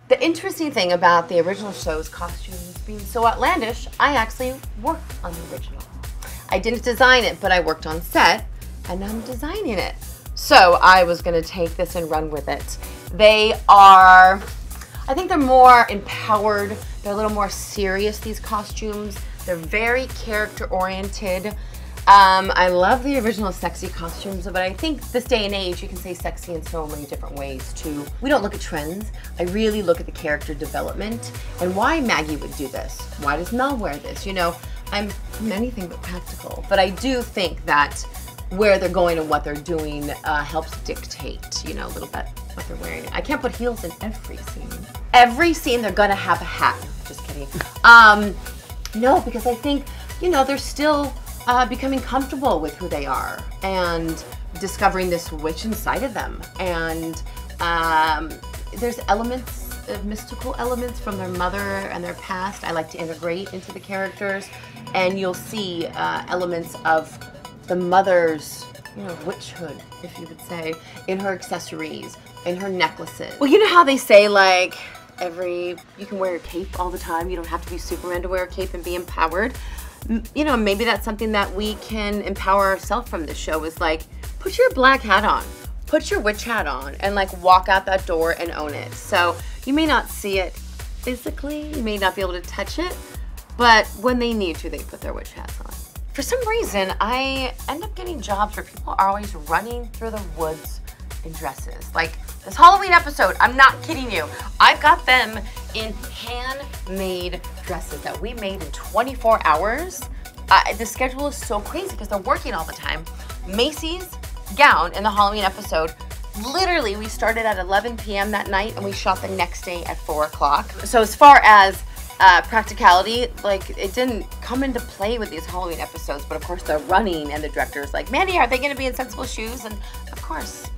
The interesting thing about the original show's costumes being so outlandish, I actually worked on the original. I didn't design it, but I worked on set, and I'm designing it. So I was gonna take this and run with it. They are, I think they're more empowered. They're a little more serious, these costumes. They're very character-oriented. I love the original sexy costumes, but I think this day and age you can say sexy in so many different ways too. We don't look at trends. I really look at the character development and why Maggie would do this. Why does Mel wear this? You know, I'm anything but practical, but I do think that where they're going and what they're doing helps dictate, you know, a little bit what they're wearing. I can't put heels in every scene. Every scene they're gonna have a hat. Just kidding. No, because I think, you know, they're still becoming comfortable with who they are and discovering this witch inside of them. And there's elements of mystical elements from their mother and their past I like to integrate into the characters. And you'll see elements of the mother's, you know, witchhood, if you would say, in her accessories, in her necklaces. Well, you know how they say, like, you can wear a cape all the time. You don't have to be Superman to wear a cape and be empowered. You know, maybe that's something that we can empower ourselves from this show is like, put your black hat on, put your witch hat on, and like walk out that door and own it. So you may not see it physically, you may not be able to touch it, but when they need to, they put their witch hats on. For some reason, I end up getting jobs where people are always running through the woods in dresses. Like this Halloween episode, I'm not kidding you. I've got them in handmade dresses that we made in 24 hours. The schedule is so crazy because they're working all the time. Macy's gown in the Halloween episode, literally we started at 11 p.m. that night and we shot the next day at 4 o'clock. So as far as practicality, like it didn't come into play with these Halloween episodes, but of course they're running and the director's like, Mandi, are they gonna be in sensible shoes? And of course.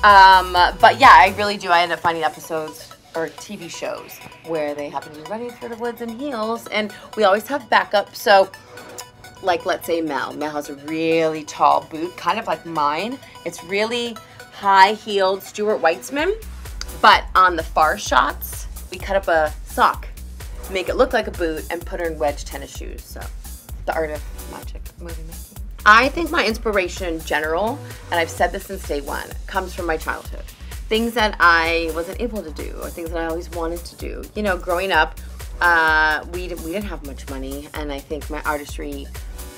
But yeah, I really do. I end up finding episodes or TV shows where they happen to be running through the woods in heels, and we always have backup. So, like, let's say Mel has a really tall boot, kind of like mine. It's really high-heeled Stuart Weitzman, but on the far shots, we cut up a sock, make it look like a boot, and put her in wedge tennis shoes. So, the art of magic movie making. I think my inspiration in general, and I've said this since day one, comes from my childhood. Things that I wasn't able to do, or things that I always wanted to do. You know, growing up, we didn't have much money, and I think my artistry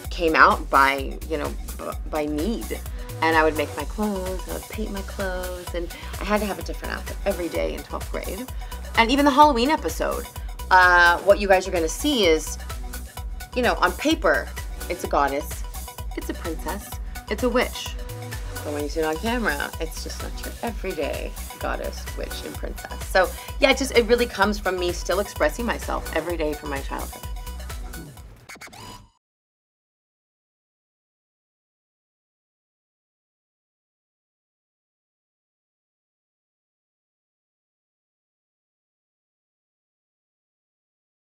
came out by, you know, by need. And I would make my clothes, I would paint my clothes, and I had to have a different outfit every day in 12th grade. And even the Halloween episode, what you guys are gonna see is, you know, on paper, it's a goddess, it's a princess, it's a witch. But when you see it on camera, it's just not your everyday goddess, witch, and princess. So yeah, it really comes from me still expressing myself every day from my childhood.